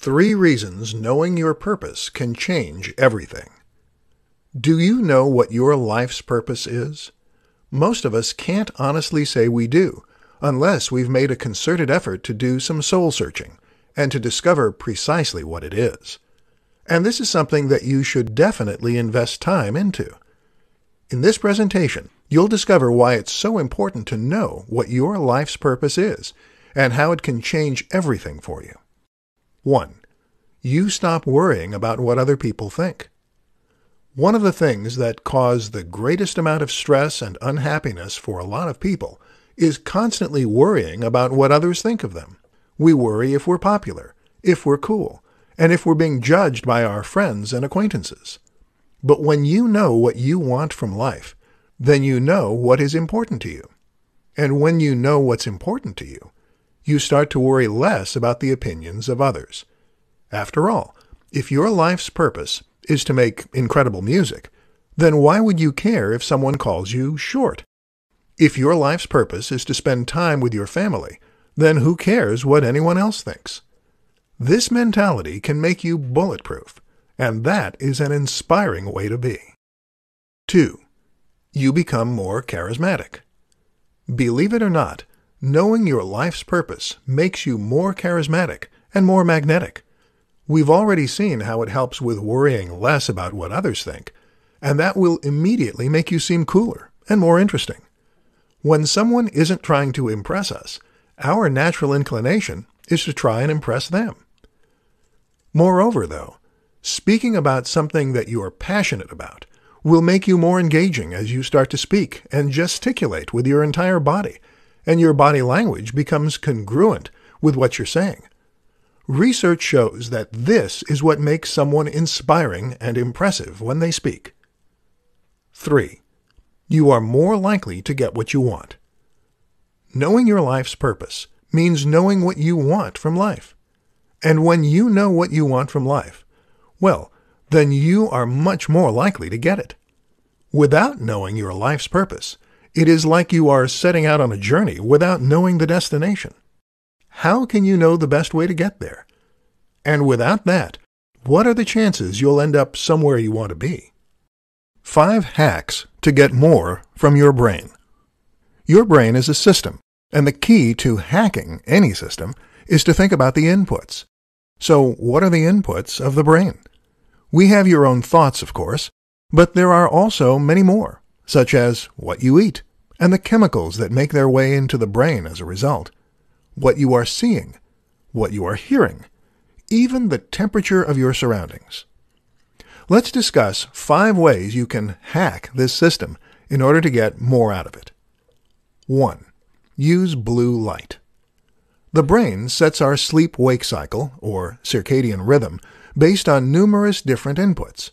3 reasons knowing your purpose can change everything. Do you know what your life's purpose is? Most of us can't honestly say we do, unless we've made a concerted effort to do some soul-searching and to discover precisely what it is. And this is something that you should definitely invest time into. In this presentation, you'll discover why it's so important to know what your life's purpose is and how it can change everything for you. 1. You stop worrying about what other people think. One of the things that cause the greatest amount of stress and unhappiness for a lot of people is constantly worrying about what others think of them. We worry if we're popular, if we're cool, and if we're being judged by our friends and acquaintances. But when you know what you want from life, then you know what is important to you. And when you know what's important to you, you start to worry less about the opinions of others. After all, if your life's purpose is to make incredible music, then why would you care if someone calls you short? If your life's purpose is to spend time with your family, then who cares what anyone else thinks? This mentality can make you bulletproof, and that is an inspiring way to be. 2. You become more charismatic. Believe it or not, knowing your life's purpose makes you more charismatic and more magnetic. We've already seen how it helps with worrying less about what others think, and that will immediately make you seem cooler and more interesting. When someone isn't trying to impress us, our natural inclination is to try and impress them. Moreover, though, speaking about something that you are passionate about will make you more engaging as you start to speak and gesticulate with your entire body, and your body language becomes congruent with what you're saying. Research shows that this is what makes someone inspiring and impressive when they speak. 3. You are more likely to get what you want. Knowing your life's purpose means knowing what you want from life. And when you know what you want from life, well, then you are much more likely to get it. Without knowing your life's purpose, it is like you are setting out on a journey without knowing the destination. How can you know the best way to get there? And without that, what are the chances you'll end up somewhere you want to be? 5 hacks to get more from your brain. Your brain is a system, and the key to hacking any system is to think about the inputs. So what are the inputs of the brain? We have your own thoughts, of course, but there are also many more, such as what you eat, and the chemicals that make their way into the brain as a result, what you are seeing, what you are hearing, even the temperature of your surroundings. Let's discuss 5 ways you can hack this system in order to get more out of it. 1. Use blue light. The brain sets our sleep-wake cycle, or circadian rhythm, based on numerous different inputs.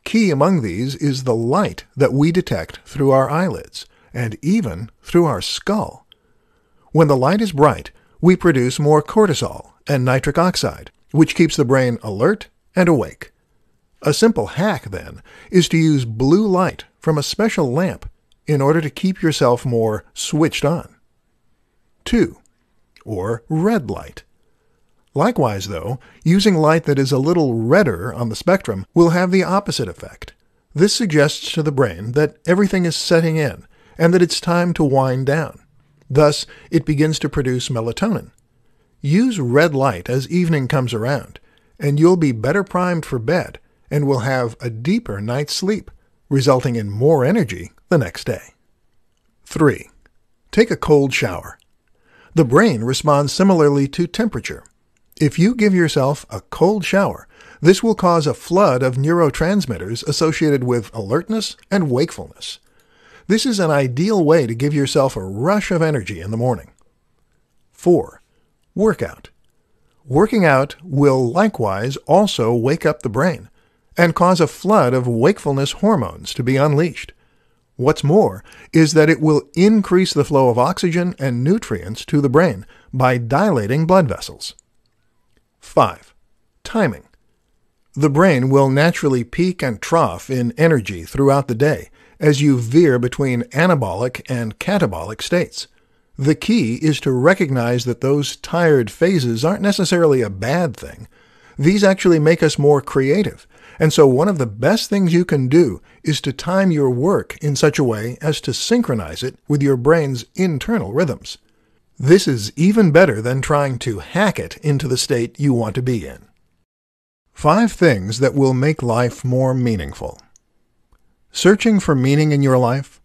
Key among these is the light that we detect through our eyelids, and even through our skull. When the light is bright, we produce more cortisol and nitric oxide, which keeps the brain alert and awake. A simple hack, then, is to use blue light from a special lamp in order to keep yourself more switched on. 2. Or red light. Likewise, though, using light that is a little redder on the spectrum will have the opposite effect. This suggests to the brain that everything is setting in and that it's time to wind down. Thus, it begins to produce melatonin. Use red light as evening comes around, and you'll be better primed for bed and will have a deeper night's sleep, resulting in more energy the next day. 3. Take a cold shower. The brain responds similarly to temperature. If you give yourself a cold shower, this will cause a flood of neurotransmitters associated with alertness and wakefulness. This is an ideal way to give yourself a rush of energy in the morning. 4. Workout. Working out will likewise also wake up the brain and cause a flood of wakefulness hormones to be unleashed. What's more is that it will increase the flow of oxygen and nutrients to the brain by dilating blood vessels. 5. Timing. The brain will naturally peak and trough in energy throughout the day as you veer between anabolic and catabolic states. The key is to recognize that those tired phases aren't necessarily a bad thing, These actually make us more creative, and so one of the best things you can do is to time your work in such a way as to synchronize it with your brain's internal rhythms. This is even better than trying to hack it into the state you want to be in. 5 things that will make life more meaningful. Searching for meaning in your life?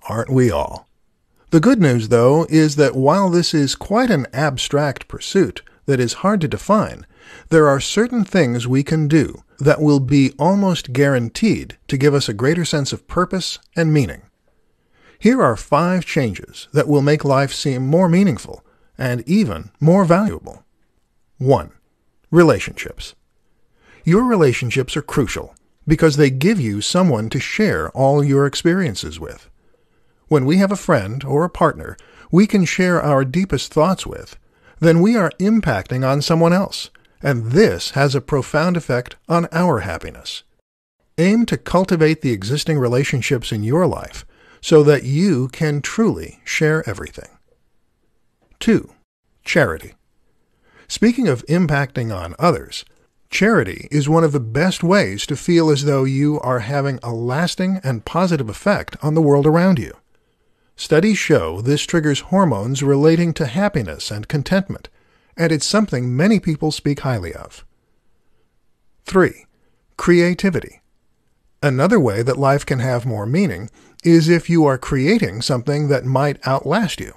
Aren't we all? The good news, though, is that while this is quite an abstract pursuit that is hard to define, there are certain things we can do that will be almost guaranteed to give us a greater sense of purpose and meaning. Here are 5 changes that will make life seem more meaningful and even more valuable. 1. Relationships. Your relationships are crucial because they give you someone to share all your experiences with. When we have a friend or a partner we can share our deepest thoughts with, then we are impacting on someone else, and this has a profound effect on our happiness. Aim to cultivate the existing relationships in your life so that you can truly share everything. 2. Charity. Speaking of impacting on others, charity is one of the best ways to feel as though you are having a lasting and positive effect on the world around you. Studies show this triggers hormones relating to happiness and contentment, and it's something many people speak highly of. 3. Creativity. Another way that life can have more meaning is if you are creating something that might outlast you.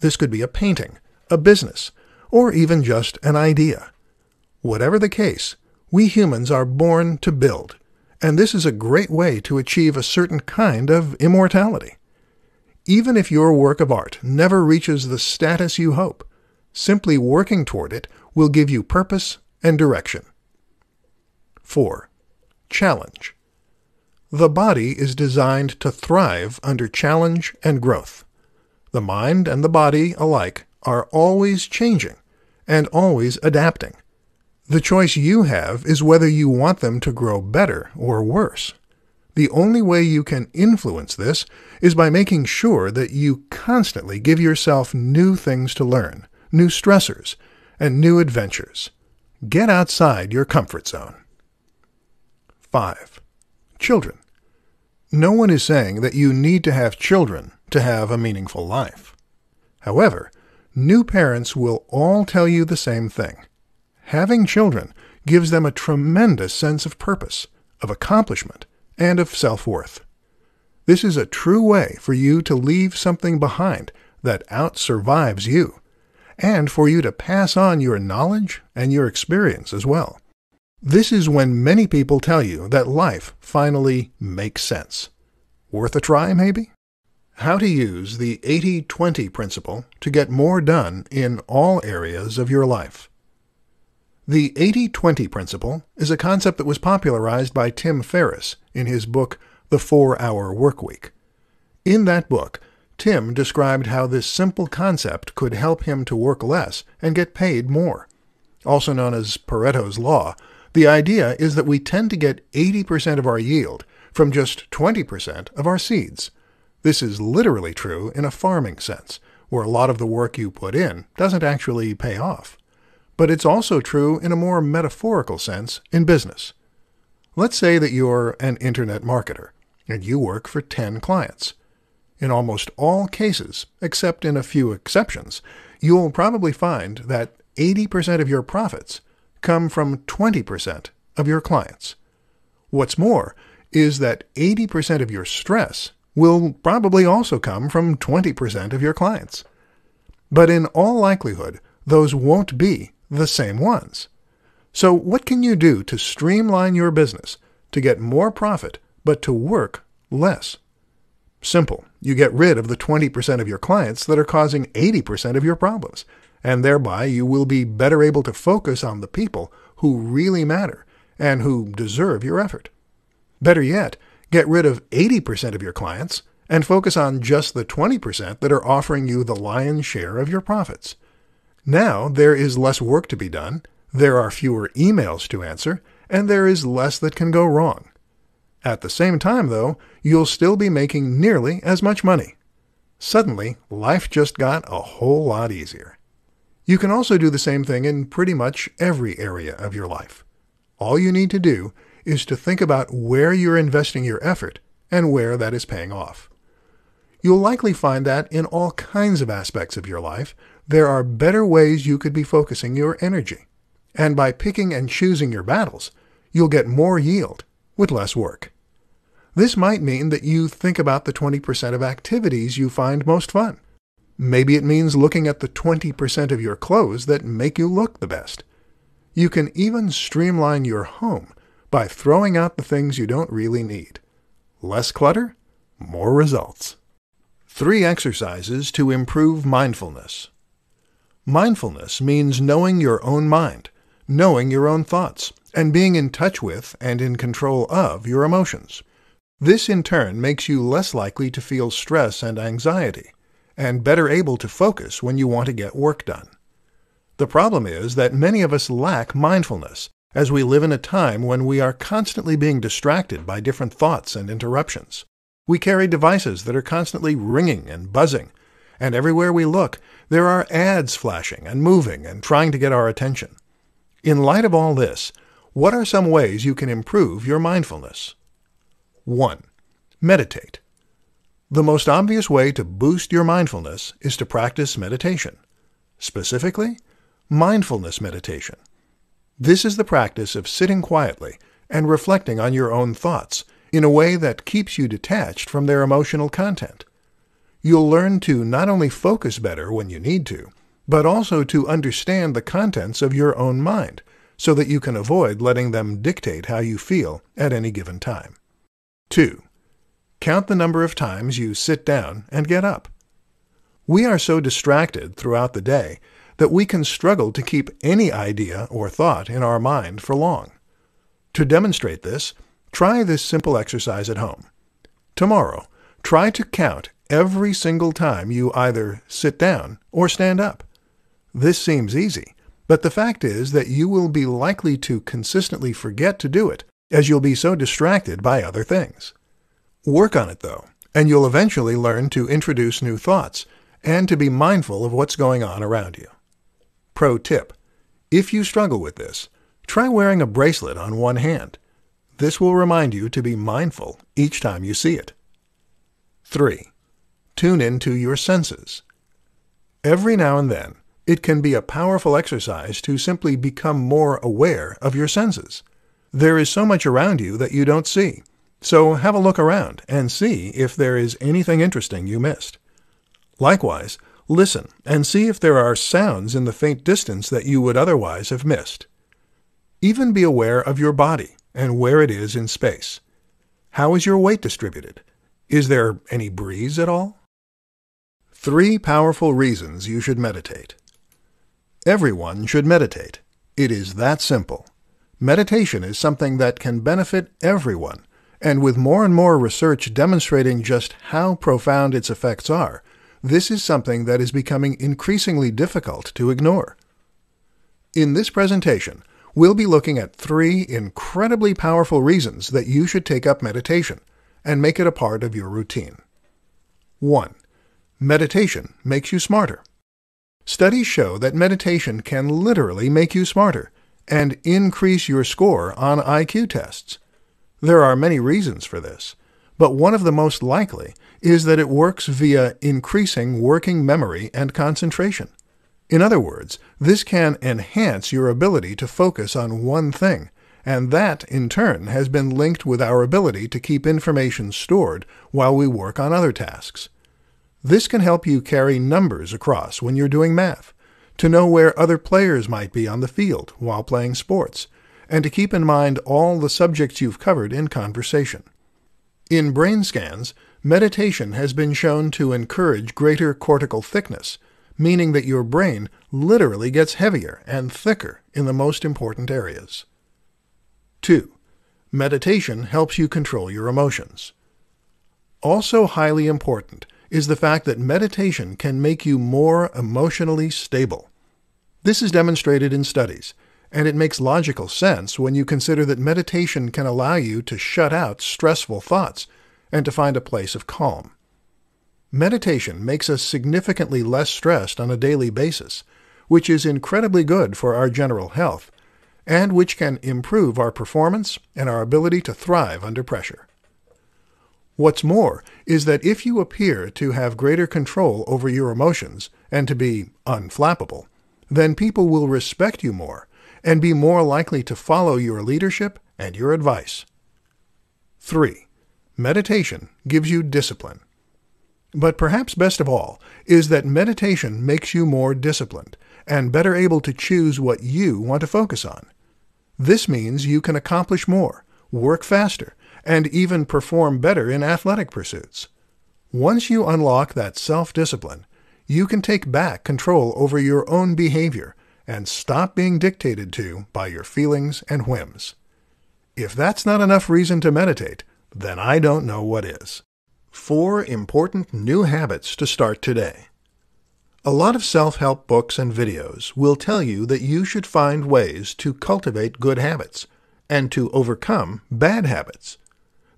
This could be a painting, a business, or even just an idea. Whatever the case, we humans are born to build, and this is a great way to achieve a certain kind of immortality. Even if your work of art never reaches the status you hope, simply working toward it will give you purpose and direction. 4. Challenge. The body is designed to thrive under challenge and growth. The mind and the body alike are always changing and always adapting. The choice you have is whether you want them to grow better or worse. The only way you can influence this is by making sure that you constantly give yourself new things to learn, new stressors, and new adventures. Get outside your comfort zone. 5. Children. No one is saying that you need to have children to have a meaningful life. However, new parents will all tell you the same thing. Having children gives them a tremendous sense of purpose, of accomplishment, and of self-worth. This is a true way for you to leave something behind that out-survives you, and for you to pass on your knowledge and your experience as well. This is when many people tell you that life finally makes sense. Worth a try, maybe? How to use the 80-20 principle to get more done in all areas of your life. The 80-20 principle is a concept that was popularized by Tim Ferriss in his book, The 4-Hour Workweek. In that book, Tim described how this simple concept could help him to work less and get paid more. Also known as Pareto's Law, the idea is that we tend to get 80% of our yield from just 20% of our seeds. This is literally true in a farming sense, where a lot of the work you put in doesn't actually pay off. But it's also true in a more metaphorical sense in business. Let's say that you're an internet marketer, and you work for 10 clients. In almost all cases, except in a few exceptions, you'll probably find that 80% of your profits come from 20% of your clients. What's more is that 80% of your stress will probably also come from 20% of your clients. But in all likelihood, those won't be the same ones. So what can you do to streamline your business, to get more profit, but to work less? Simple. You get rid of the 20% of your clients that are causing 80% of your problems, and thereby you will be better able to focus on the people who really matter and who deserve your effort. Better yet, get rid of 80% of your clients and focus on just the 20% that are offering you the lion's share of your profits. Now there is less work to be done, there are fewer emails to answer, and there is less that can go wrong. At the same time, though, you'll still be making nearly as much money. Suddenly, life just got a whole lot easier. You can also do the same thing in pretty much every area of your life. All you need to do is to think about where you're investing your effort and where that is paying off. You'll likely find that in all kinds of aspects of your life, there are better ways you could be focusing your energy. And by picking and choosing your battles, you'll get more yield with less work. This might mean that you think about the 20% of activities you find most fun. Maybe it means looking at the 20% of your clothes that make you look the best. You can even streamline your home by throwing out the things you don't really need. Less clutter, more results. 3 exercises to improve mindfulness. Mindfulness means knowing your own mind, knowing your own thoughts, and being in touch with and in control of your emotions. This in turn makes you less likely to feel stress and anxiety, and better able to focus when you want to get work done. The problem is that many of us lack mindfulness, as we live in a time when we are constantly being distracted by different thoughts and interruptions. We carry devices that are constantly ringing and buzzing, and everywhere we look, there are ads flashing and moving and trying to get our attention. In light of all this, what are some ways you can improve your mindfulness? 1. Meditate. The most obvious way to boost your mindfulness is to practice meditation. Specifically, mindfulness meditation. This is the practice of sitting quietly and reflecting on your own thoughts in a way that keeps you detached from their emotional content. You'll learn to not only focus better when you need to, but also to understand the contents of your own mind, so that you can avoid letting them dictate how you feel at any given time. 2. Count the number of times you sit down and get up. We are so distracted throughout the day that we can struggle to keep any idea or thought in our mind for long. To demonstrate this, try this simple exercise at home. Tomorrow, try to count every single time you either sit down or stand up. This seems easy, but the fact is that you will be likely to consistently forget to do it, as you'll be so distracted by other things. Work on it, though, and you'll eventually learn to introduce new thoughts and to be mindful of what's going on around you. Pro tip: if you struggle with this, try wearing a bracelet on one hand. This will remind you to be mindful each time you see it. 3. Tune into your senses. Every now and then, it can be a powerful exercise to simply become more aware of your senses. There is so much around you that you don't see, so have a look around and see if there is anything interesting you missed. Likewise, listen and see if there are sounds in the faint distance that you would otherwise have missed. Even be aware of your body and where it is in space. How is your weight distributed? Is there any breeze at all? 3 powerful reasons you should meditate. Everyone should meditate. It is that simple. Meditation is something that can benefit everyone, and with more and more research demonstrating just how profound its effects are, this is something that is becoming increasingly difficult to ignore. In this presentation, we'll be looking at 3 incredibly powerful reasons that you should take up meditation and make it a part of your routine. 1. Meditation makes you smarter. Studies show that meditation can literally make you smarter and increase your score on IQ tests. There are many reasons for this, but one of the most likely is that it works via increasing working memory and concentration. In other words, this can enhance your ability to focus on one thing, and that, in turn, has been linked with our ability to keep information stored while we work on other tasks. This can help you carry numbers across when you're doing math, to know where other players might be on the field while playing sports, and to keep in mind all the subjects you've covered in conversation. In brain scans, meditation has been shown to encourage greater cortical thickness, meaning that your brain literally gets heavier and thicker in the most important areas. 2. Meditation helps you control your emotions. Also highly important is the fact that meditation can make you more emotionally stable. This is demonstrated in studies, and it makes logical sense when you consider that meditation can allow you to shut out stressful thoughts and to find a place of calm. Meditation makes us significantly less stressed on a daily basis, which is incredibly good for our general health, and which can improve our performance and our ability to thrive under pressure. What's more is that if you appear to have greater control over your emotions and to be unflappable, then people will respect you more and be more likely to follow your leadership and your advice. 3. Meditation gives you discipline. But perhaps best of all is that meditation makes you more disciplined and better able to choose what you want to focus on. This means you can accomplish more, work faster, and even perform better in athletic pursuits. Once you unlock that self-discipline, you can take back control over your own behavior and stop being dictated to by your feelings and whims. If that's not enough reason to meditate, then I don't know what is. 4 important new habits to start today. A lot of self-help books and videos will tell you that you should find ways to cultivate good habits and to overcome bad habits.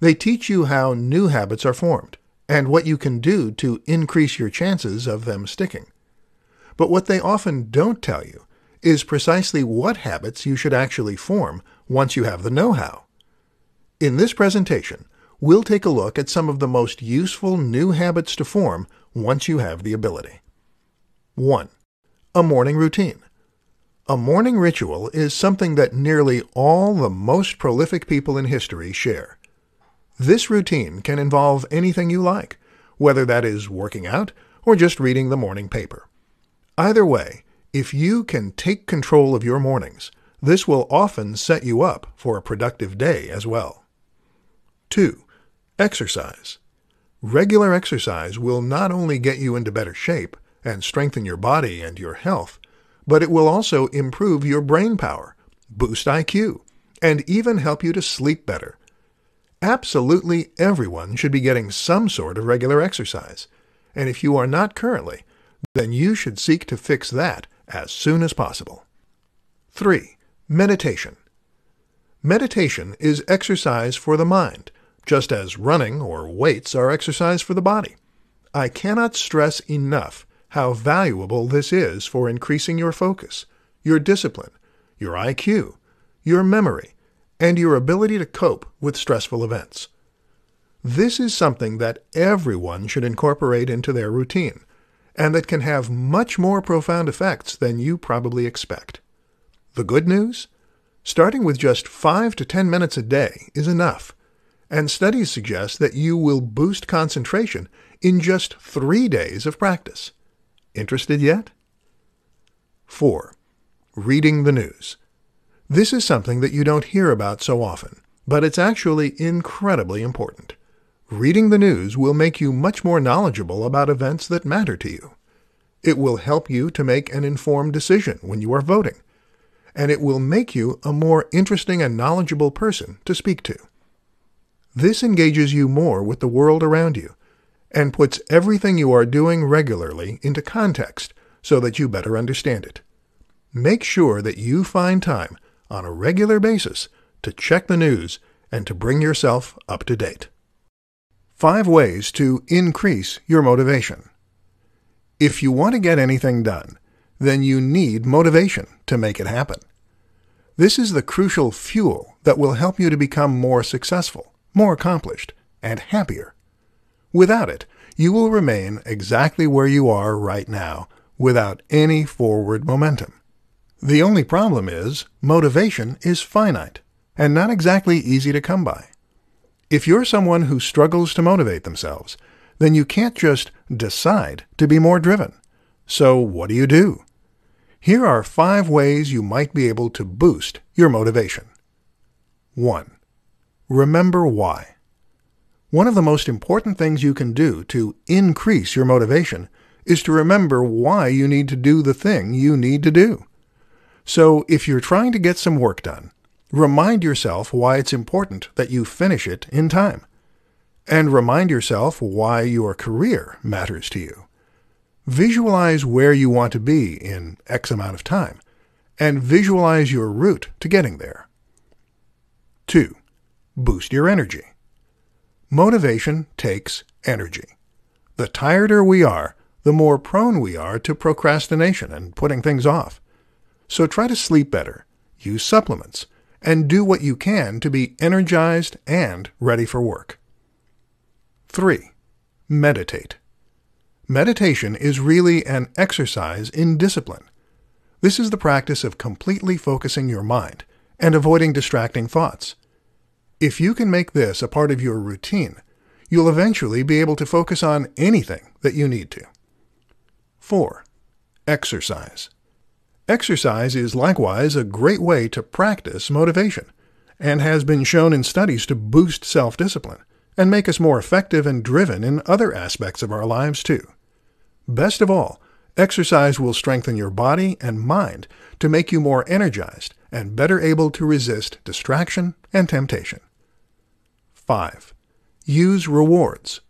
They teach you how new habits are formed and what you can do to increase your chances of them sticking. But what they often don't tell you is precisely what habits you should actually form once you have the know-how. In this presentation, we'll take a look at some of the most useful new habits to form once you have the ability. 1. A morning routine. A morning ritual is something that nearly all the most prolific people in history share. This routine can involve anything you like, whether that is working out or just reading the morning paper. Either way, if you can take control of your mornings, this will often set you up for a productive day as well. 2. Exercise. Regular exercise will not only get you into better shape and strengthen your body and your health, but it will also improve your brain power, boost IQ, and even help you to sleep better. Absolutely everyone should be getting some sort of regular exercise, and if you are not currently, then you should seek to fix that as soon as possible. 3. Meditation. Meditation is exercise for the mind, just as running or weights are exercise for the body. I cannot stress enough how valuable this is for increasing your focus, your discipline, your IQ, your memory, and your ability to cope with stressful events. This is something that everyone should incorporate into their routine, and that can have much more profound effects than you probably expect. The good news? Starting with just 5 to 10 minutes a day is enough, and studies suggest that you will boost concentration in just 3 days of practice. Interested yet? 4. Reading the news. This is something that you don't hear about so often, but it's actually incredibly important. Reading the news will make you much more knowledgeable about events that matter to you. It will help you to make an informed decision when you are voting, and it will make you a more interesting and knowledgeable person to speak to. This engages you more with the world around you and puts everything you are doing regularly into context so that you better understand it. Make sure that you find time on a regular basis to check the news and to bring yourself up to date. 5 ways to increase your motivation. If you want to get anything done, then you need motivation to make it happen. This is the crucial fuel that will help you to become more successful, more accomplished, and happier. Without it, you will remain exactly where you are right now, without any forward momentum. The only problem is, motivation is finite, and not exactly easy to come by. If you're someone who struggles to motivate themselves, then you can't just decide to be more driven. So what do? Here are 5 ways you might be able to boost your motivation. 1. Remember why. One of the most important things you can do to increase your motivation is to remember why you need to do the thing you need to do. So if you're trying to get some work done, remind yourself why it's important that you finish it in time. And remind yourself why your career matters to you. Visualize where you want to be in X amount of time, and visualize your route to getting there. 2. Boost your energy. Motivation takes energy. The tireder we are, the more prone we are to procrastination and putting things off. So try to sleep better, use supplements, and do what you can to be energized and ready for work. 3. Meditate. Meditation is really an exercise in discipline. This is the practice of completely focusing your mind and avoiding distracting thoughts. If you can make this a part of your routine, you'll eventually be able to focus on anything that you need to. 4. Exercise. Exercise is likewise a great way to practice motivation, and has been shown in studies to boost self-discipline and make us more effective and driven in other aspects of our lives too. Best of all, exercise will strengthen your body and mind to make you more energized and better able to resist distraction and temptation. 5. Use rewards.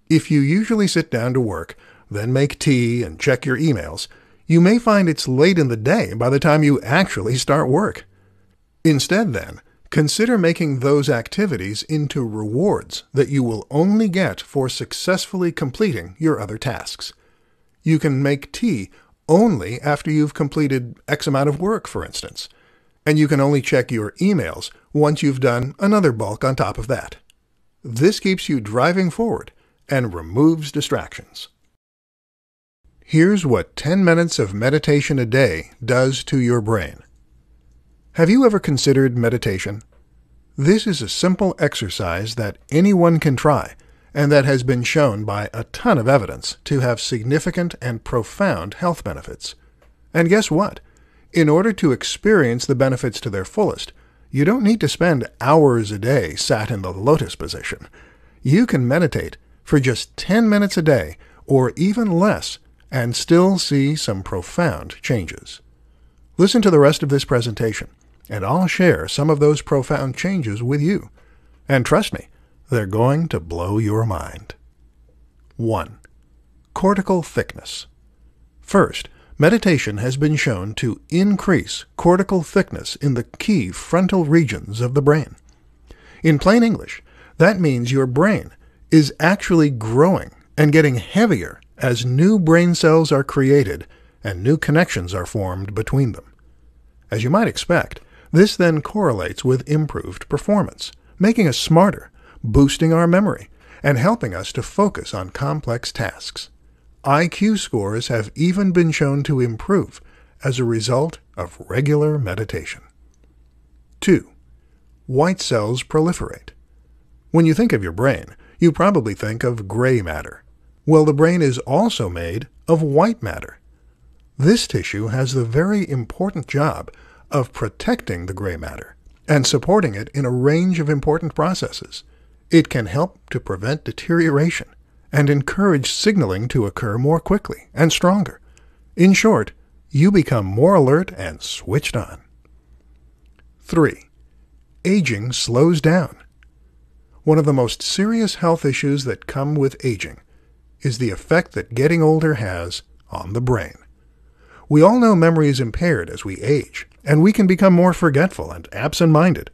If you usually sit down to work, then make tea and check your emails, you may find it's late in the day by the time you actually start work. Instead, then, consider making those activities into rewards that you will only get for successfully completing your other tasks. You can make tea only after you've completed X amount of work, for instance, and you can only check your emails once you've done another bulk on top of that. This keeps you driving forward and removes distractions. Here's what 10 minutes of meditation a day does to your brain. Have you ever considered meditation? This is a simple exercise that anyone can try, and that has been shown by a ton of evidence to have significant and profound health benefits. And guess what? In order to experience the benefits to their fullest, you don't need to spend hours a day sat in the lotus position. You can meditate for just 10 minutes a day, or even less, and still see some profound changes. Listen to the rest of this presentation, and I'll share some of those profound changes with you. And trust me, they're going to blow your mind. 1. Cortical thickness. First, meditation has been shown to increase cortical thickness in the key frontal regions of the brain. In plain English, that means your brain is actually growing and getting heavier as new brain cells are created and new connections are formed between them. As you might expect, this then correlates with improved performance, making us smarter, boosting our memory, and helping us to focus on complex tasks. IQ scores have even been shown to improve as a result of regular meditation. 2. White cells proliferate. When you think of your brain, you probably think of gray matter. Well, the brain is also made of white matter. This tissue has the very important job of protecting the gray matter and supporting it in a range of important processes. It can help to prevent deterioration and encourage signaling to occur more quickly and stronger. In short, you become more alert and switched on. 3. Aging slows down. One of the most serious health issues that come with aging is the effect that getting older has on the brain. We all know memory is impaired as we age, and we can become more forgetful and absent-minded.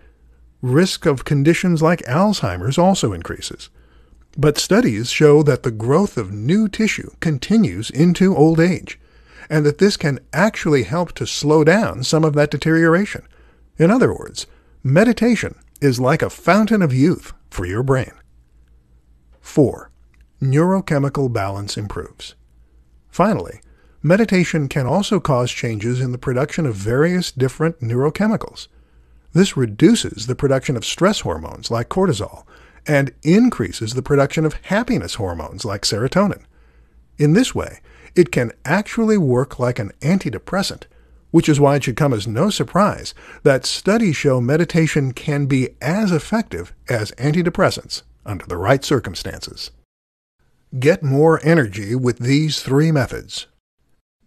Risk of conditions like Alzheimer's also increases. But studies show that the growth of new tissue continues into old age, and that this can actually help to slow down some of that deterioration. In other words, meditation is like a fountain of youth for your brain. 4. Neurochemical balance improves. Finally, meditation can also cause changes in the production of various different neurochemicals. This reduces the production of stress hormones like cortisol and increases the production of happiness hormones like serotonin. In this way, it can actually work like an antidepressant, which is why it should come as no surprise that studies show meditation can be as effective as antidepressants under the right circumstances. Get more energy with these 3 methods.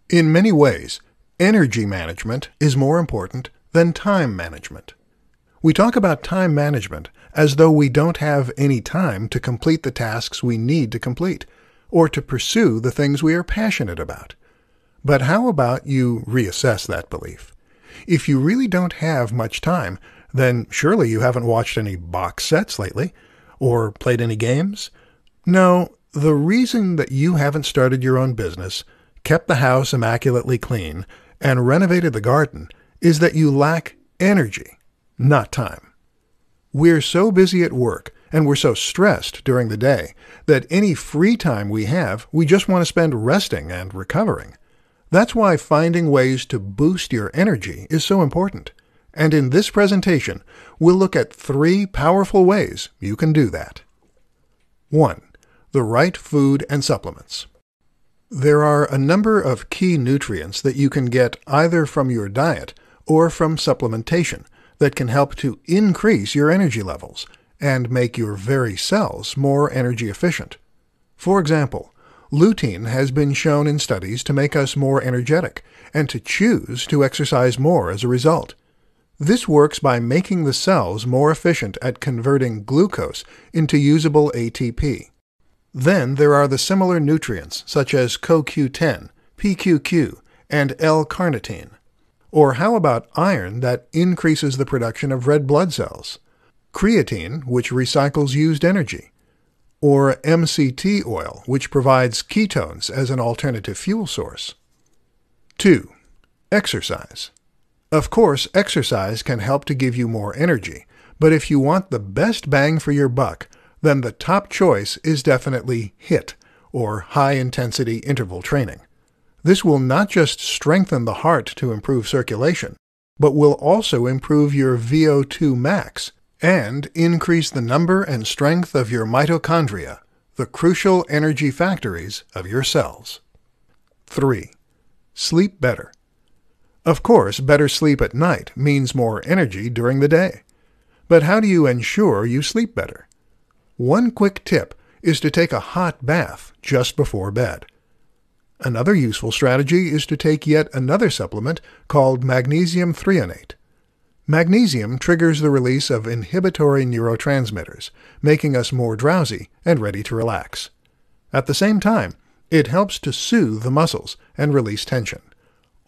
In many ways, energy management is more important than time management. We talk about time management as though we don't have any time to complete the tasks we need to complete, or to pursue the things we are passionate about. But how about you reassess that belief? If you really don't have much time, then surely you haven't watched any box sets lately, or played any games? No, The reason that you haven't started your own business, kept the house immaculately clean, and renovated the garden is that you lack energy, not time. We're so busy at work and we're so stressed during the day that any free time we have, we just want to spend resting and recovering. That's why finding ways to boost your energy is so important. And in this presentation, we'll look at 3 powerful ways you can do that. 1. The right food and supplements. There are a number of key nutrients that you can get either from your diet or from supplementation that can help to increase your energy levels and make your very cells more energy efficient. For example, lutein has been shown in studies to make us more energetic and to choose to exercise more as a result. This works by making the cells more efficient at converting glucose into usable ATP. Then there are the similar nutrients such as CoQ10, PQQ, and L-carnitine. Or how about iron that increases the production of red blood cells? Creatine, which recycles used energy. Or MCT oil, which provides ketones as an alternative fuel source. 2. Exercise. Of course, exercise can help to give you more energy, but if you want the best bang for your buck, then the top choice is definitely HIIT, or high-intensity interval training. This will not just strengthen the heart to improve circulation, but will also improve your VO2 max and increase the number and strength of your mitochondria, the crucial energy factories of your cells. 3. Sleep better. Of course, better sleep at night means more energy during the day. But how do you ensure you sleep better? One quick tip is to take a hot bath just before bed. Another useful strategy is to take yet another supplement called magnesium threonate. Magnesium triggers the release of inhibitory neurotransmitters, making us more drowsy and ready to relax. At the same time, it helps to soothe the muscles and release tension,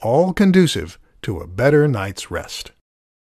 all conducive to a better night's rest.